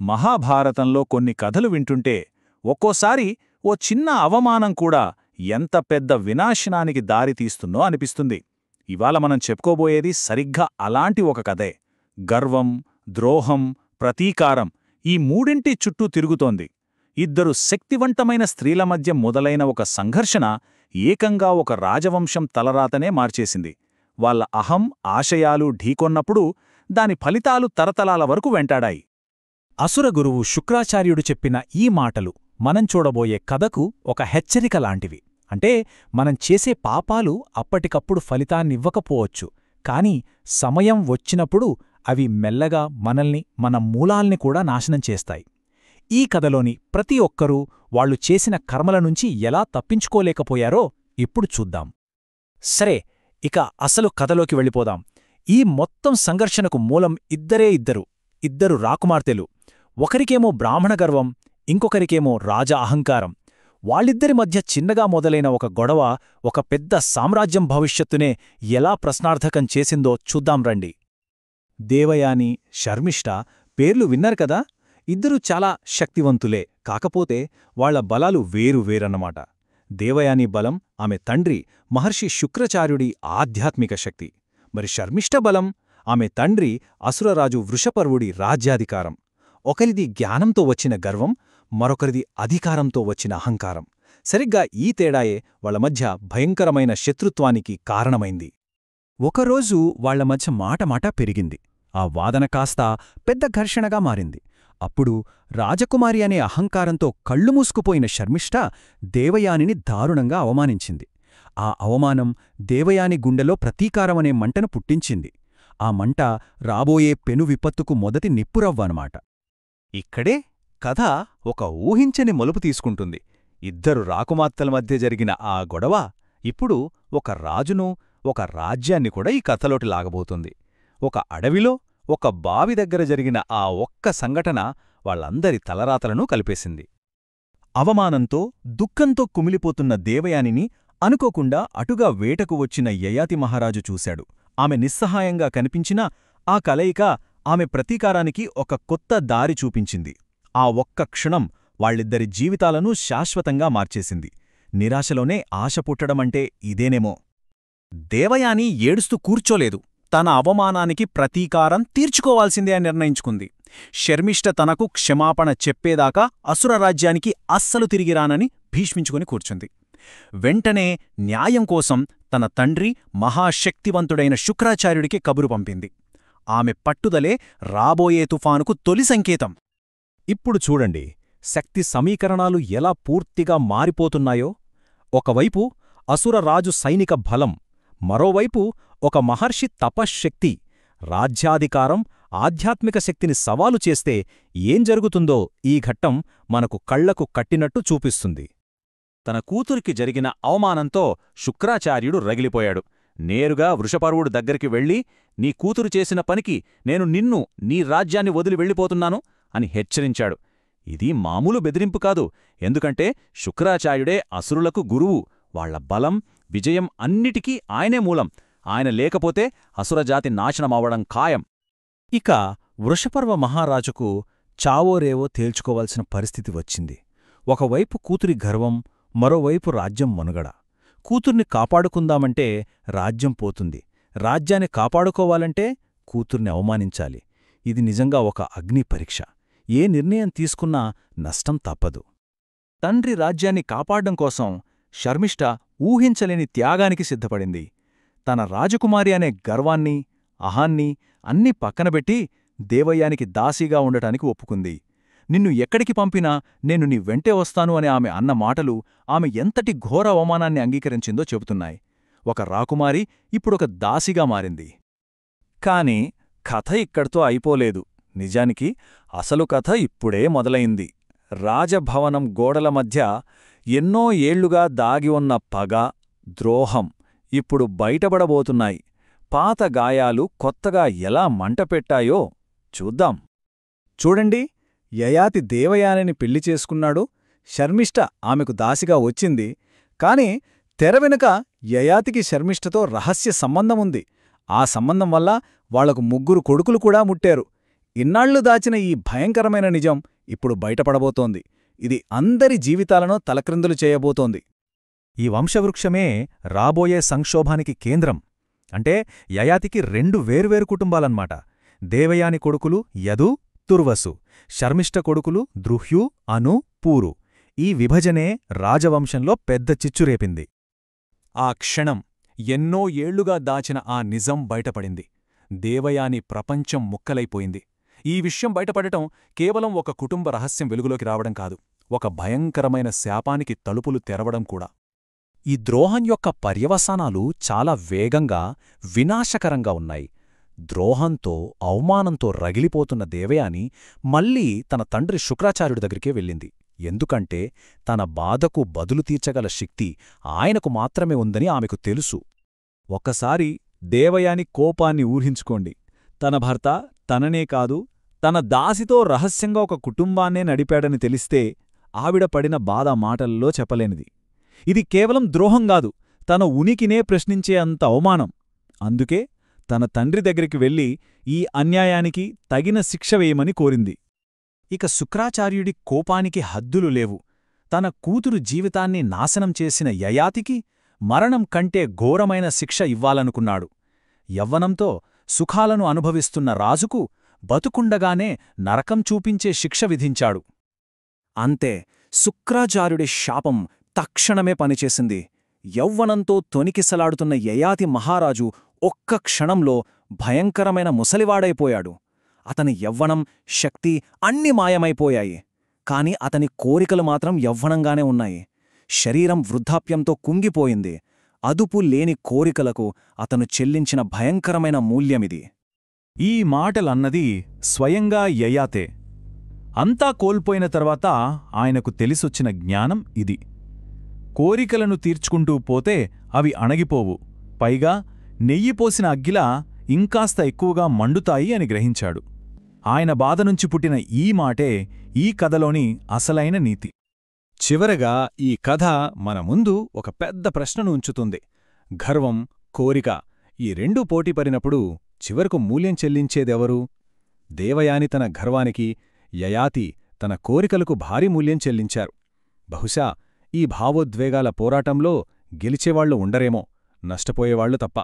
మహాభారతంలో కొన్ని కథలు వింటుంటే ఒక్కోసారి ఓ చిన్న అవమానం కూడా ఎంత పెద్ద వినాశనానికి దారితీస్తుందో అనిపిస్తుంది. ఇవాళ మనం చెప్పుకోబోయేది సరిగ్గా అలాంటి ఒక కథే. గర్వం, ద్రోహం, ప్రతీకారం ఈ మూడింటి చుట్టూ తిరుగుతోంది. ఇద్దరు శక్తివంతమైన స్త్రీల మధ్య మొదలైన ఒక సంఘర్షణ ఏకంగా ఒక రాజవంశం తలరాతనే మార్చేసింది. వాళ్ళ అహం, ఆశయాలు ఢీకొన్నప్పుడు దాని ఫలితాలు తరతరాల వరకు వెంటాడాయి. అసుర గురువు శుక్రాచార్యుడు చెప్పిన ఈ మాటలు మనం చూడబోయే కథకు ఒక హెచ్చరిక లాంటివి. అంటే మనం చేసే పాపాలు అప్పటికప్పుడు ఫలితాన్నివ్వకపోవచ్చు, కాని సమయం వచ్చినప్పుడు అవి మెల్లగా మనల్ని, మన మూలాల్ని కూడా నాశనం చేస్తాయి. ఈ కథలోని ప్రతి ఒక్కరూ వాళ్లు చేసిన కర్మల నుంచి ఎలా తప్పించుకోలేకపోయారో ఇప్పుడు చూద్దాం. సరే, ఇక అసలు కథలోకి వెళ్ళిపోదాం. ఈ మొత్తం సంఘర్షణకు మూలం ఇద్దరు రాకుమార్తెలు. ఒకరికేమో బ్రాహ్మణ గర్వం, ఇంకొకరికేమో రాజ అహంకారం. వాళ్ళిద్దరి మధ్య చిన్నగా మొదలైన ఒక గొడవ ఒక పెద్ద సామ్రాజ్యం భవిష్యత్తునే ఎలా ప్రశ్నార్థకం చేసిందో చూద్దాం రండి. దేవయాని, శర్మిష్ఠ పేర్లు విన్నారు కదా. ఇద్దరూ చాలా శక్తివంతులే, కాకపోతే వాళ్ల బలాలు వేరువేరన్నమాట. దేవయాని బలం ఆమె తండ్రి మహర్షి శుక్రాచార్యుడి ఆధ్యాత్మిక శక్తి. మరి శర్మిష్ఠ బలం ఆమె తండ్రి అసురరాజు వృషపర్వుడి రాజ్యాధికారం. ఒకరిది జ్ఞానంతో వచ్చిన గర్వం, మరొకరిది అధికారంతో వచ్చిన అహంకారం. సరిగ్గా ఈ తేడాయే వాళ్ల మధ్య భయంకరమైన శత్రుత్వానికి కారణమైంది. ఒకరోజు వాళ్ల మధ్య మాట పెరిగింది. ఆ వాదన కాస్త పెద్ద ఘర్షణగా మారింది. అప్పుడు రాజకుమారి అనే అహంకారంతో కళ్ళు మూసుకుపోయిన శర్మిష్ఠ దేవయానిని దారుణంగా అవమానించింది. ఆ అవమానం దేవయాని గుండెలో ప్రతీకారమనే మంటను పుట్టించింది. ఆ మంట రాబోయే పెను విపత్తుకు మొదటి నిప్పురవ్వనమాట. ఇక్కడే కథ ఒక ఊహించని మలుపు తీసుకుంటుంది. ఇద్దరు రాకుమార్తెల మధ్య జరిగిన ఆ గొడవ ఇప్పుడు ఒక రాజును, ఒక రాజ్యాన్ని కూడా ఈ కథలోటి లాగబోతుంది. ఒక అడవిలో ఒక బావి దగ్గర జరిగిన ఆ ఒక్క సంఘటన వాళ్ళందరి తలరాతలను కలిపేసింది. అవమానంతో, దుఃఖంతో కుమిలిపోతున్న దేవయానిని అనుకోకుండా అటుగా వేటకు వచ్చిన యయాతి మహారాజు చూశాడు. ఆమె నిస్సహాయంగా కనిపించినా ఆ కలయిక ఆమె ప్రతీకారానికి ఒక కొత్త దారి చూపించింది. ఆ ఒక్క క్షణం వాళ్ళిద్దరి జీవితాలను శాశ్వతంగా మార్చేసింది. నిరాశలోనే ఆశ పుట్టడమంటే ఇదేనేమో. దేవయాని ఏడుస్తూ కూర్చోలేదు. తన అవమానానికి ప్రతీకారం తీర్చుకోవాల్సిందే అని నిర్ణయించుకుంది. శర్మిష్ఠ తనకు క్షమాపణ చెప్పేదాకా అసురరాజ్యానికి అస్సలు తిరిగిరానని భీష్మించుకుని కూర్చుంది. వెంటనే న్యాయం కోసం తన తండ్రి మహాశక్తివంతుడైన శుక్రాచార్యుడికి కబురు పంపింది. ఆమె పట్టుదలే రాబోయే తుఫానుకు తొలి సంకేతం. ఇప్పుడు చూడండి, శక్తి సమీకరణాలు ఎలా పూర్తిగా మారిపోతున్నాయో. ఒకవైపు అసురరాజు సైనిక బలం, మరోవైపు ఒక మహర్షి తపశ్శక్తి. రాజ్యాధికారం, ఆధ్యాత్మిక శక్తిని సవాలు చేస్తే ఏం జరుగుతుందో ఈ ఘట్టం మనకు కళ్లకు కట్టినట్టు చూపిస్తుంది. తన కూతురికి జరిగిన అవమానంతో శుక్రాచార్యుడు రగిలిపోయాడు. నేరుగా వృషపర్వుడు దగ్గరికి వెళ్ళి, నీ కూతురు చేసిన పనికి నేను నిన్ను, నీ రాజ్యాన్ని వదిలి వెళ్ళిపోతున్నాను అని హెచ్చరించాడు. ఇది మామూలు బెదిరింపు కాదు. ఎందుకంటే శుక్రాచార్యుడే అసురులకు గురువు. వాళ్ల బలం, విజయం అన్నిటికీ ఆయనే మూలం. ఆయన లేకపోతే అసురజాతి నాశనమవ్వడం ఖాయం. ఇక వృషపర్వ మహారాజుకు చావోరేవో తేల్చుకోవాల్సిన పరిస్థితి వచ్చింది. ఒకవైపు కూతురి గర్వం, మరోవైపు రాజ్యం మనుగడ. కూతుర్ని కాపాడుకుందామంటే రాజ్యం పోతుంది, రాజ్యాన్ని కాపాడుకోవాలంటే కూతుర్ని అవమానించాలి. ఇది నిజంగా ఒక అగ్ని పరీక్ష. ఏ నిర్ణయం తీసుకున్నా నష్టం తప్పదు. తండ్రి రాజ్యాన్ని కాపాడ్డం కోసం శర్మిష్ఠ ఊహించలేని త్యాగానికి సిద్ధపడింది. తన రాజకుమారి అనే గర్వాన్ని, అహాన్ని అన్నీ పక్కనబెట్టి దేవయానికి దాసీగా ఉండటానికి ఒప్పుకుంది. నిన్ను ఎక్కడికి పంపినా నేను నీ వెంటే వస్తాను అని ఆమె అన్న మాటలు ఆమె ఎంతటి ఘోర అవమానాన్ని అంగీకరించిందో చెబుతున్నాయి. ఒక రాకుమారి ఇప్పుడొక దాసిగా మారింది. కాని కథ ఇక్కడితో అయిపోలేదు. నిజానికి అసలు కథ ఇప్పుడే మొదలైంది. రాజభవనం గోడల మధ్య ఎన్నో ఏళ్లుగా దాగి ఉన్న పగ, ద్రోహం ఇప్పుడు బయటపడబోతున్నాయి. పాత గాయాలు కొత్తగా ఎలా మంటపెట్టాయో చూద్దాం. చూడండి, యయాతి దేవయానిని పెళ్లి చేసుకున్నాడు. శర్మిష్ఠ ఆమెకు దాసిగా వచ్చింది. కాని తెర వెనుక యయాతికి శర్మిష్ఠతో రహస్య సంబంధముంది. ఆ సంబంధం వల్ల వాళ్లకు 3 కొడుకులు కూడా ముట్టారు. ఇన్నాళ్లు దాచిన ఈ భయంకరమైన నిజం ఇప్పుడు బయటపడబోతోంది. ఇది అందరి జీవితాలను తలక్రిందులు చేయబోతోంది. ఈ వంశవృక్షమే రాబోయే సంక్షోభానికి కేంద్రం. అంటే యయాతికి 2 వేర్వేరు కుటుంబాలన్మాట. దేవయాని కొడుకులు యదు, తుర్వసు, శర్మిష్ఠ కొడుకులు ద్రుహ్యు, అను, పూరు. ఈ విభజనే రాజవంశంలో పెద్ద చిచ్చురేపింది. ఆ క్షణం ఎన్నో ఏళ్లుగా దాచిన ఆ నిజం బయటపడింది. దేవయాని ప్రపంచం ముక్కలైపోయింది. ఈ విషయం బయటపడటం కేవలం ఒక కుటుంబ రహస్యం వెలుగులోకి రావడం కాదు, ఒక భయంకరమైన శాపానికి తలుపులు తెరవడం కూడా. ఈ ద్రోహం యొక్క పర్యవసానాలు చాలా వేగంగా, వినాశకరంగా ఉన్నాయి. ద్రోహంతో, అవమానంతో రగిలిపోతున్న దేవయాని మళ్లీ తన తండ్రి శుక్రాచార్యుడి దగ్గరికే వెళ్ళింది. ఎందుకంటే తన బాధకు బదులు తీర్చగల శక్తి ఆయనకు మాత్రమే ఉందని ఆమెకు తెలుసు. ఒక్కసారి దేవయాని కోపాన్ని ఊహించుకోండి. తన భర్త తననే కాదు, తన దాసితో రహస్యంగా ఒక కుటుంబాన్నే నడిపాడని తెలిస్తే ఆవిడ పడిన బాధ మాటల్లో చెప్పలేనిది. ఇది కేవలం ద్రోహంగాదు, తన ఉనికినే ప్రశ్నించే అంత అవమానం. అందుకే తన తండ్రి దగ్గరికి వెళ్ళి ఈ అన్యాయానికి తగిన శిక్ష వేయమని కోరింది. ఇక శుక్రాచార్యుడి కోపానికి హద్దులు లేవు. తన కూతురు జీవితాన్ని నాశనం చేసిన యయాతికి మరణం కంటే ఘోరమైన శిక్ష ఇవ్వాలనుకున్నాడు. యవ్వనంతో సుఖాలను అనుభవిస్తున్న రాజుకు బతుకుండగానే నరకం చూపించే శిక్ష విధించాడు. అంతే, శుక్రాచార్యుడి శాపం తక్షణమే పనిచేసింది. యవ్వనంతో తొనికిసలాడుతున్న యయాతి మహారాజు ఒక్క క్షణంలో భయంకరమైన ముసలివాడైపోయాడు. అతని యవ్వనం, శక్తి అన్నీ మాయమైపోయాయి. కాని అతని కోరికలు మాత్రం యవ్వనంగానే ఉన్నాయి. శరీరం వృద్ధాప్యంతో కుంగిపోయింది. అదుపు లేని కోరికలకు అతను చెల్లించిన భయంకరమైన మూల్యమిది. ఈ మాటలన్నది స్వయంగా యయాతే. అంతా కోల్పోయిన తర్వాత ఆయనకు తెలిసొచ్చిన జ్ఞానం ఇది. కోరికలను తీర్చుకుంటూ పోతే అవి అణగిపోవు, పైగా నెయ్యిపోసిన అగ్గిలా ఇంకాస్త ఎక్కువగా మండుతాయి అని గ్రహించాడు. ఆయన బాధనుంచి పుట్టిన ఈ మాటే ఈ కథలోని అసలైన నీతి. చివరగా ఈ కథ మన ముందు ఒక పెద్ద ప్రశ్నను ఉంచుతుంది. గర్వం, కోరిక ఈ రెండూ పోటీపడినప్పుడు చివరకు మూల్యం చెల్లించేదెవరు? దేవయాని తన గర్వానికి, యయాతి తన కోరికలకు భారీ మూల్యం చెల్లించారు. బహుశా ఈ భావోద్వేగాల పోరాటంలో గెలిచేవాళ్లు ఉండరేమో, నష్టపోయేవాళ్లు తప్ప.